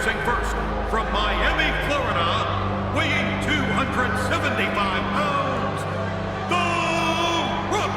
introducing first, from Miami, Florida, weighing 275 pounds, The Rock.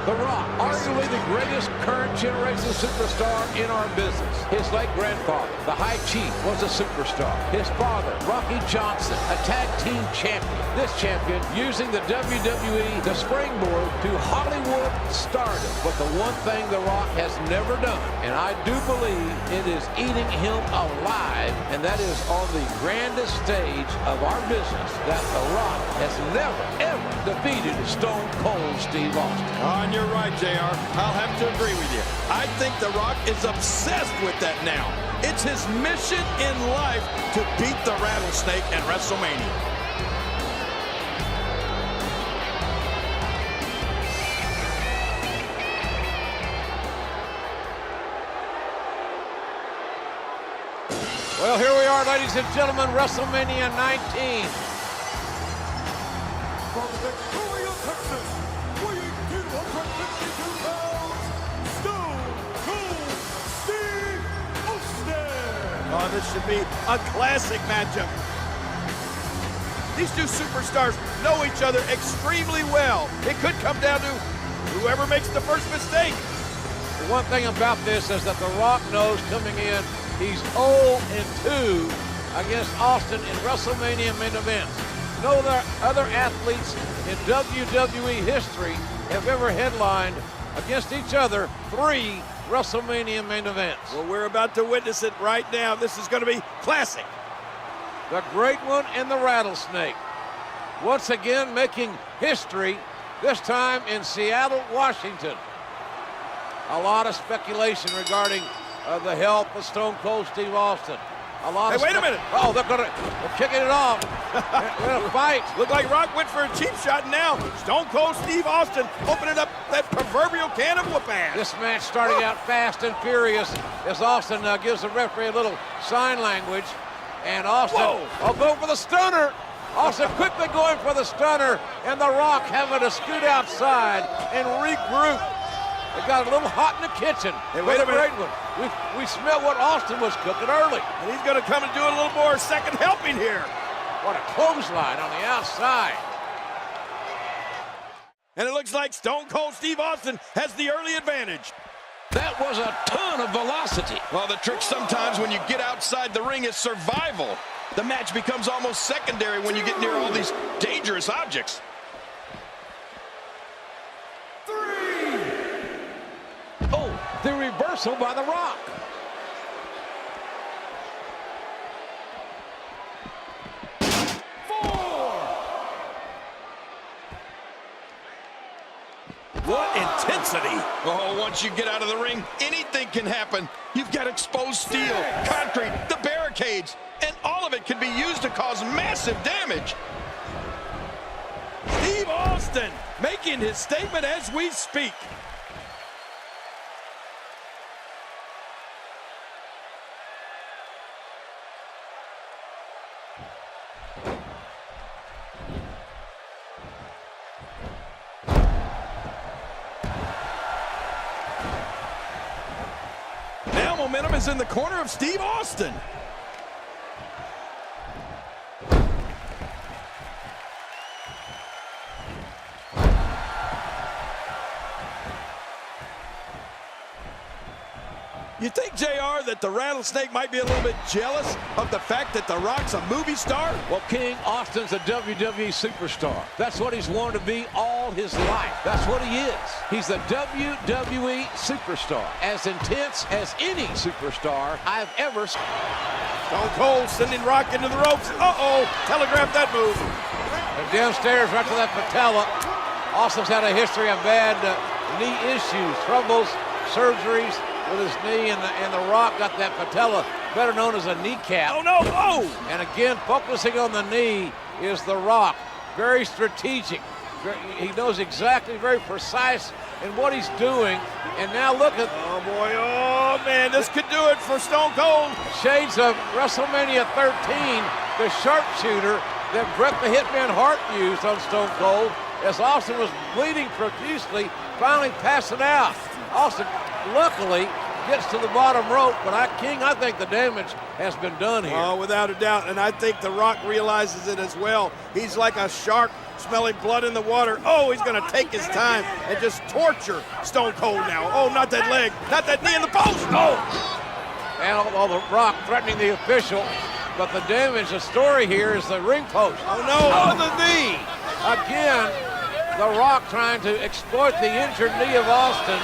The Rock, arguably the greatest current generation superstar in our business. His late grandfather, the High Chief, was a superstar. His father, Rocky Johnson, a tag team champion. This champion using the WWE to springboard to Hollywood stardom. But the one thing The Rock has never done, and I do believe it is eating him alive, and that is on the grandest stage of our business, that The Rock has never, ever defeated Stone Cold Steve Austin. And you're right, JR. I'll have to agree with you. I think The Rock is obsessed with that now. It's his mission in life to beat the Rattlesnake at WrestleMania. Well, here we are, ladies and gentlemen, WrestleMania 19. From Victoria, Texas, weighing 252 pounds, Stone Cold Steve Austin. Oh, this should be a classic matchup. These two superstars know each other extremely well. It could come down to whoever makes the first mistake. The one thing about this is that The Rock knows coming in, he's 0-2 against Austin in WrestleMania main events. No other athletes in WWE history have ever headlined against each other 3 WrestleMania main events. Well, we're about to witness it right now. This is going to be classic. The Great One and the Rattlesnake, once again making history, this time in Seattle, Washington. A lot of speculation regarding the health of Stone Cold Steve Austin. Hey, wait a minute. Oh, they're kicking it off. They're gonna fight. Look like Rock went for a cheap shot now. Stone Cold Steve Austin opening up that proverbial can of whoop-ass. This match starting out fast and furious as Austin gives the referee a little sign language. And Austin, go for the stunner. Austin quickly going for the stunner, and The Rock having to scoot outside and regroup. It got a little hot in the kitchen. Hey, wait a minute. We smelled what Austin was cooking early. And he's going to come and do a little more second helping here. What a clothesline on the outside. And it looks like Stone Cold Steve Austin has the early advantage. That was a ton of velocity. Well, the trick sometimes when you get outside the ring is survival. The match becomes almost secondary when you get near all these dangerous objects. 3. Oh, the reversal by The Rock. What intensity. Oh, once you get out of the ring, anything can happen. You've got exposed steel, concrete, the barricades, and all of it can be used to cause massive damage. Steve Austin making his statement as we speak. Now momentum is in the corner of Steve Austin. You think, JR, that the Rattlesnake might be a little bit jealous of the fact that The Rock's a movie star? Well, King, Austin's a WWE superstar. That's what he's wanted to be all his life. That's what he is. He's a WWE superstar. As intense as any superstar I've ever seen. Stone Cold sending Rock into the ropes. Uh-oh, telegraphed that move. And downstairs right to that patella. Austin's had a history of bad knee issues, troubles, surgeries with his knee, and the Rock got that patella, better known as a kneecap. Oh, no, oh! And again, focusing on the knee is The Rock. Very strategic. He knows exactly, very precise in what he's doing. And now look at... Oh, boy, oh, man, this could do it for Stone Cold. Shades of WrestleMania 13, the sharpshooter that Bret the Hitman Hart used on Stone Cold as Austin was bleeding profusely, finally passing out. Austin, luckily, gets to the bottom rope, but King, I think the damage has been done here. Oh, without a doubt, and I think The Rock realizes it as well. He's like a shark smelling blood in the water. Oh, he's going to take his time and just torture Stone Cold now. Oh, not that leg, not that knee in the post. Oh! And all The Rock threatening the official, but the damage, the story here is the ring post. Oh, no, on the knee. Again, The Rock trying to exploit the injured knee of Austin.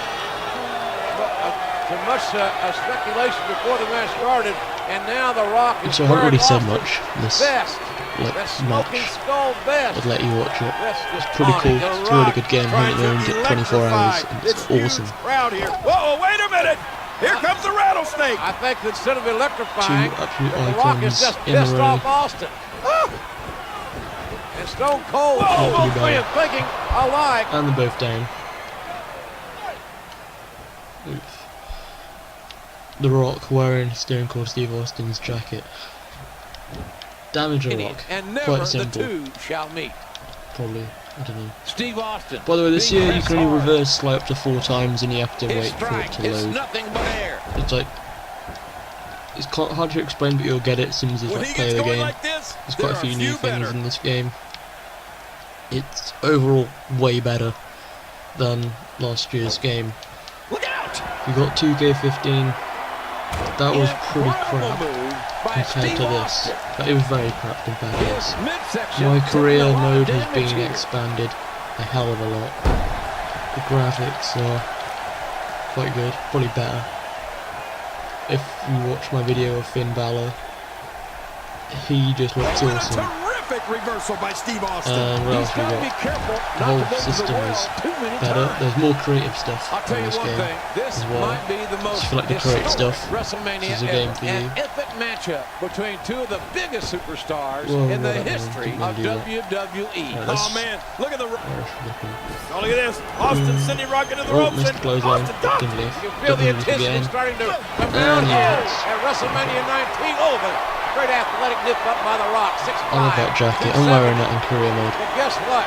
Too much speculation before the match started, and now The Rock is So I haven't really said much in this best. match. Skull best. I'd let you watch it. It's Pretty cool. It's a really good game. I haven't owned it 24 hours. It's awesome. Crowd here. Whoa, wait a minute. Here comes the rattlesnake. I think instead of electrifying, Two absolute The Rock is icons just in a pissed row. off Austin. And Stone Cold thinking alike. And they're both down. Oof. The Rock wearing Stone Cold Steve Austin's jacket. Damage The Rock. And never Quite simple. the two shall meet. Probably. I don't know. Steve Austin. By the way, this being year you can only pressed reverse slide up to 4 times and you have to hard. His wait for it strike to is load. nothing but air. It's like, it's hard to explain, but you'll get it as soon as you When he play gets the going game. like this, There's quite a there are few new things better. in this game. It's overall way better than last year's game. Look out! You got 2k15, that was pretty Incredible crap move by compared Steve to this. Austin. But it was very crap compared to this. His midsection My took career a lot of mode has damage been here. expanded a hell of a lot. The graphics are quite good, probably better. If you watch my video of Finn Balor, he just looks Oh, and a awesome. terrific reversal by Steve Austin. And what He's else we got to be got? careful The not whole to go to the system well is too many better. times. There's more creative stuff I'll tell in you this one game thing, this as well. might be the most If you like to create historic stuff, WrestleMania this is a game ever. for you. An epic matchup between two of the biggest superstars Whoa, in the whoa, history whoa, of do that. WWE. Right, Oh, let's- man. Look at the... looking. Oh, look at this. Austin sending Rock into the Oh, ropes. missed And the clothesline. Austin ducked. Didn't leave. You can feel the Didn't leave intensity again. starting to come And down yes. at WrestleMania 19. Oh, the great athletic nip up by The Rock. 6'5". I love that jacket. I'm wearing that in career mode. But guess what?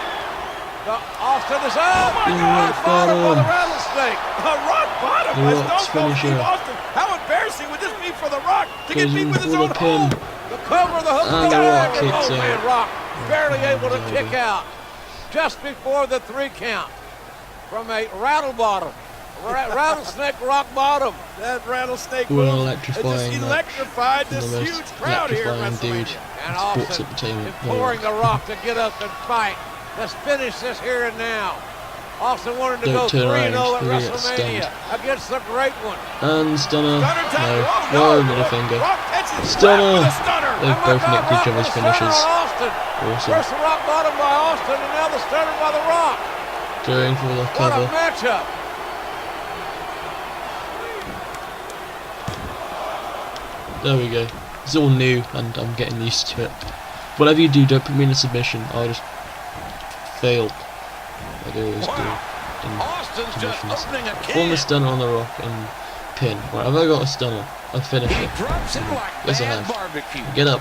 The Austin is up. my God. Rock bottom for the Bottom. rattlesnake. Rock bottom The by Rock's Stone Cold Steve finisher. Austin. How embarrassing would this be for The Rock to get Goes beat in with his for own the pin. home? The cover of the hook. And The Rock kicks oh, man, out. Rock barely able to Over. kick out just before the 3 count from a rattle bottom. Rattlesnake rock bottom. That rattlesnake What an move, it electrifying just match. electrified From this the most huge crowd here at electrifying dude WrestleMania. And in sports Austin entertainment. imploring The Rock to get up and fight. Let's finish this here and now. Austin wanted to Don't go turn 3-0 around, at you'll get WrestleMania against the great one. And stunner. Stunner time. No. Oh, Whoa, no. middle finger. Rock catches Stunner. Rock with a stunner. They've Oh my both God, nicked each Rock other's with a stunner finishes. on Austin. Awesome. First the rock bottom by Austin, and now the stunner by The Rock. Going for the What a cover. matchup. There we go. It's all new and I'm getting used to it. Whatever you do, don't put me in a submission. I'll just fail. Like I always do. In Austin's just submissions. opening a Form can. a stunner on The Rock and pin. Right, have I got a stunner? I finish He it. drops him like Yes, I bad have. barbecue. Get up.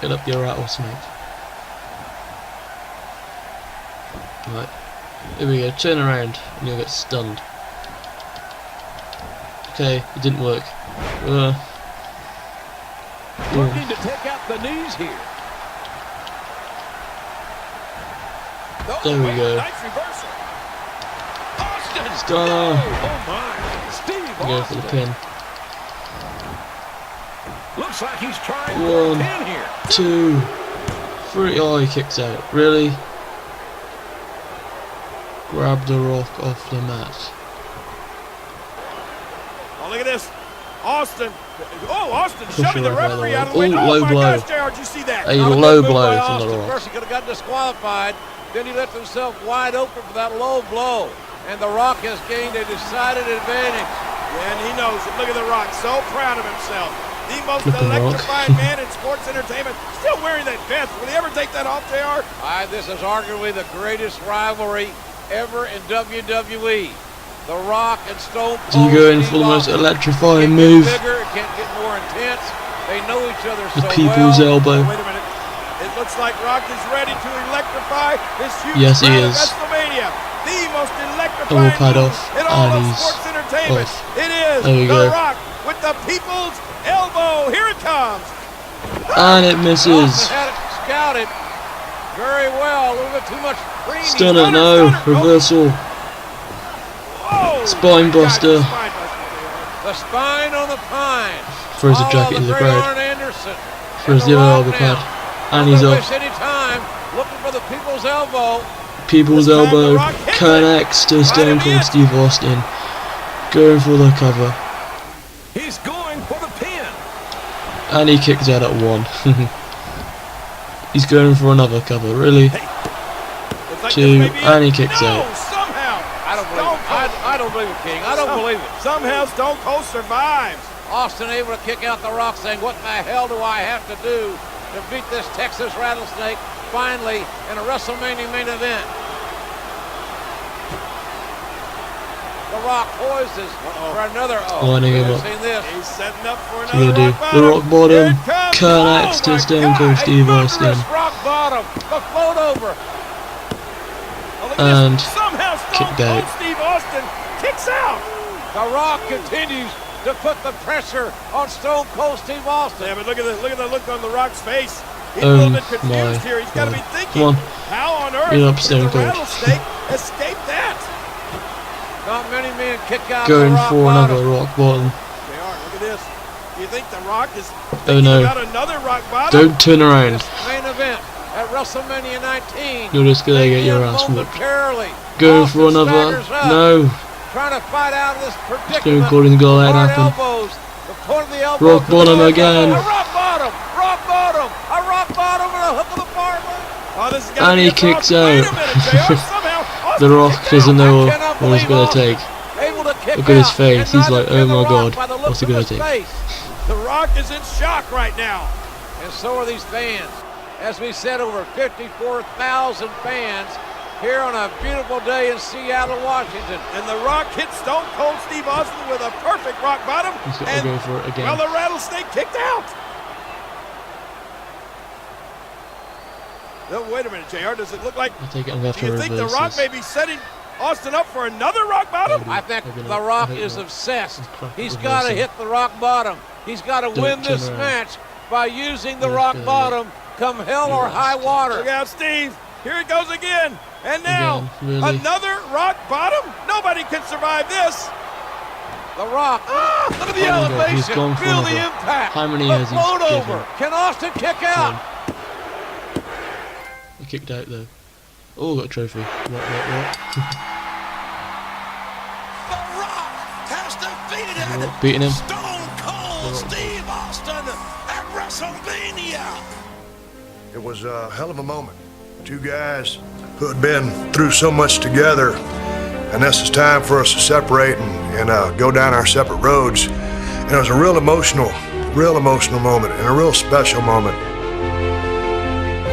Get up, your rattlesnake. Right. Here we go. Turn around and you'll get stunned. Okay, it didn't work. Looking to take out the knees here. There we go. Nice reversal. Austin. Stunner. Oh my. Steve Go for the pin. Looks like he's trying for a 1, pin here. 2, 3. Oh, he kicks out. Really? Grab The Rock off the mat. Oh, look at this. Austin. Oh, Austin Push shoving the away, by the referee way. out of the way. Ooh, Oh, low my blow. gosh, JR, did you see that? A Not good low move by blow from Austin. The Rock. First he could have got disqualified. Then he left himself wide open for that low blow. And The Rock has gained a decided advantage. Yeah, and he knows it. Look at The Rock, so proud of himself. The most Flipping Rock. electrifying man in sports entertainment. Still wearing that vest. Will he ever take that off, JR? This is arguably the greatest rivalry ever in WWE. The Rock and Stone Cold. So you go in for the most Steve Austin. electrifying It can't move. get bigger, it can't get more intense. They know each other The so people's well. elbow. Wait a minute. It looks like Rock is ready to electrify this huge Yes, he crowd at is. WrestleMania. The most Double electrifying pad move off, in all and of he's sports Raven. off. It is There we The go. Rock with the people's elbow. Here it comes. And it misses. Austin had it scouted very well. A little bit too much cream. Stunner, no. Reversal. Oh, Spine buster. The spine on the pine. Throws the jacket in the great crowd. Arn Anderson. Throws the other elbow pad. And he's Don't off. waste any time looking for the people's elbow. People's elbow connects to Stone Cold Steve Austin. Going for the cover. He's going for the pin. And he kicks out at 1. He's going for another cover, really. Two, and he kicks out. Somehow. I don't believe it. I don't believe it, King. I don't believe it. Somehow Stone Cold survives. Austin able to kick out the Rock, saying, what the hell do I have to do to beat this Texas Rattlesnake finally in a WrestleMania main event? The Rock poises for another. Lining him up. Seen this. He's setting up for What's he another gonna do? The rock bottom connects to Stone Cold Steve Austin. Rock bottom. The float over. And somehow Stone kicked out. Cold Steve Austin kicks out. The Rock continues to put the pressure on Stone Cold Steve Austin. Yeah, but look at the look on the Rock's face. He's a little bit my confused here. He's got to be God. thinking, Come on. how on earth Get up, did Stone the Cold. Rattlesnake escape that? Not many men kick out going the Rock for bottom. another rock bottom. They are. Look at this. Do you think the Rock is Oh thinking no. about another Rock bottom? Don't turn around. Main event at WrestleMania 19. You're just gonna get your Again, ass whooped. momentarily, Going Austin for another. staggers up, No. trying to fight out of this predicament. Stone Cold isn't gonna let it Hard happen. elbows. The point of the elbow. Rock bottom again. A rock bottom. Rock bottom. A rock bottom and a hook of the barber. Oh, this is gonna And be he a kicks Rock. Wait a out. minute, JR. Somehow The Austin Rock kicked doesn't out. know I cannot what he's believe gonna take. Able to kick Look at his out, face. and He's neither like, can oh The my Rock God, by the what's he looks gonna of his take? face. The Rock is in shock right now. And so are these fans. As we said, over 54,000 fans here on a beautiful day in Seattle, Washington. And the Rock hits Stone Cold Steve Austin with a perfect rock bottom. He's got to And, go for it again. well, the Rattlesnake kicked out. No, wait a minute, JR. Does it look like... I take it I'm gonna have Do to you think the reverse Rock this. may be setting Austin up for another rock bottom? I think Maybe The not. Rock I hope is not. obsessed. He's crap at He's got to reversing. hit the rock bottom. He's got to Don't win turn this around. match by using the Yes, rock yeah. bottom come hell or high water. Look out, Steve. Here it goes again. And now, Again, really? another rock bottom? Nobody can survive this. The Rock. Look at the Oh my God, he's elevation. gone for Feel the another. impact. How many the has he float given? over. Can Austin kick out? He kicked out though. Oh, got a trophy. What? The Rock has defeated Rock beating him. Stone Cold Rock. Steve Austin at WrestleMania. It was a hell of a moment. Two guys who had been through so much together, and this is time for us to separate and go down our separate roads. And it was a real emotional moment and a real special moment.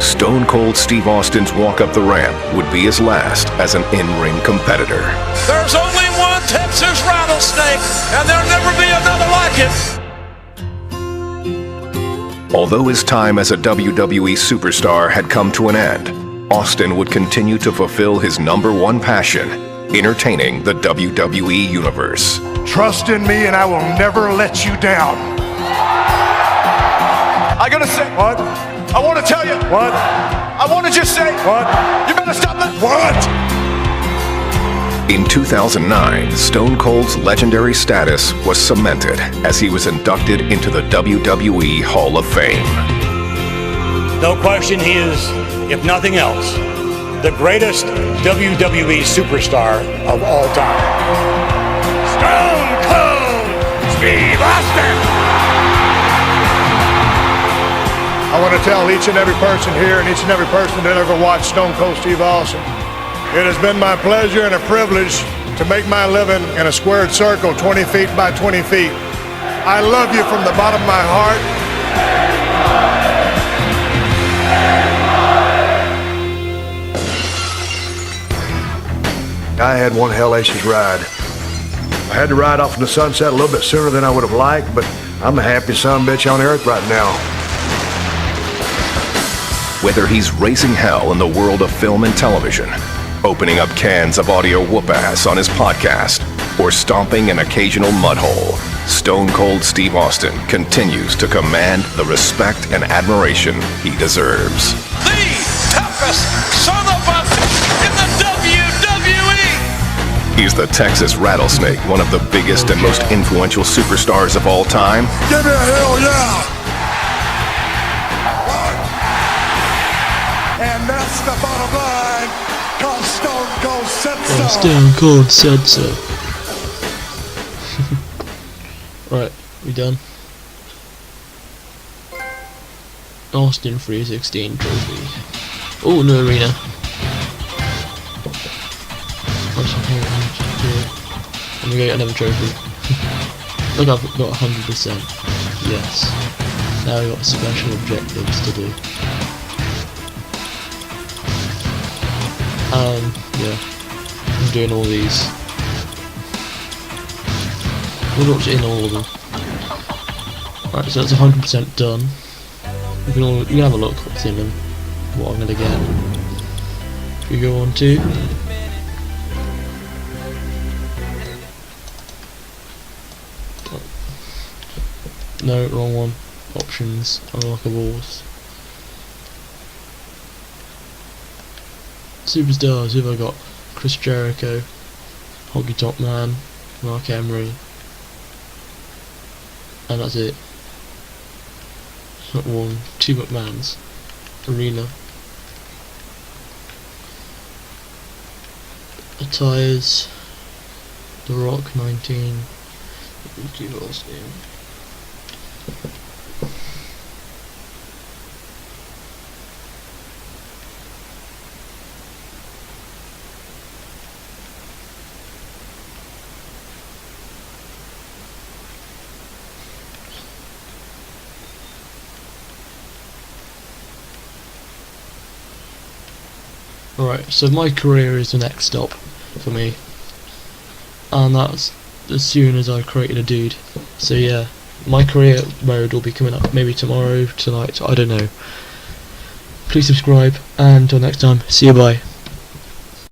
Stone Cold Steve Austin's walk up the ramp would be his last as an in-ring competitor. There's only one Texas Rattlesnake, and there'll never be another like it. Although his time as a WWE superstar had come to an end, Austin would continue to fulfill his #1 passion, entertaining the WWE Universe. Trust in me and I will never let you down. I gotta say, What? I want to tell you, What? I want to just say, What? you better stop the. What? In 2009, Stone Cold's legendary status was cemented as he was inducted into the WWE Hall of Fame. No question, he is, if nothing else, the greatest WWE superstar of all time. Stone Cold Steve Austin! I want to tell each and every person here and each and every person that ever watched Stone Cold Steve Austin, it has been my pleasure and a privilege to make my living in a squared circle 20 feet by 20 feet. I love you from the bottom of my heart. I had one hellacious ride. I had to ride off in the sunset a little bit sooner than I would have liked, but I'm the happiest son of a bitch on earth right now. Whether he's raising hell in the world of film and television, opening up cans of audio whoop-ass on his podcast, or stomping an occasional mud hole, Stone Cold Steve Austin continues to command the respect and admiration he deserves. The toughest son of a in the WWE. He's the Texas Rattlesnake, one of the biggest and most influential superstars of all time. Give me a hell yeah! And that's the bottom line, cause Stone Cold said so. Stone Cold said so. Right, we done? Austin 316 trophy. Oh, no arena. I'm gonna get another trophy. Look, I've got 100%. Yes. Now I've got special objectives to do. Yeah. I'm doing all these. We'll watch in all of them. Right, so that's 100% done. You can have a look what's in them, what I'm gonna get. If you go on to no, wrong one. Options, unlockables. Superstars, who have I got? Chris Jericho, Honky Tonk Man, Mark Emery, and that's it. Not one, two McMahons. Arena. Attires. The Rock 19. Steve Austin. Alright, so my career is the next stop for me, and that's as soon as I created a dude. So yeah, my career mode will be coming up maybe tomorrow, tonight, I don't know. Please subscribe, and until next time, see you, bye.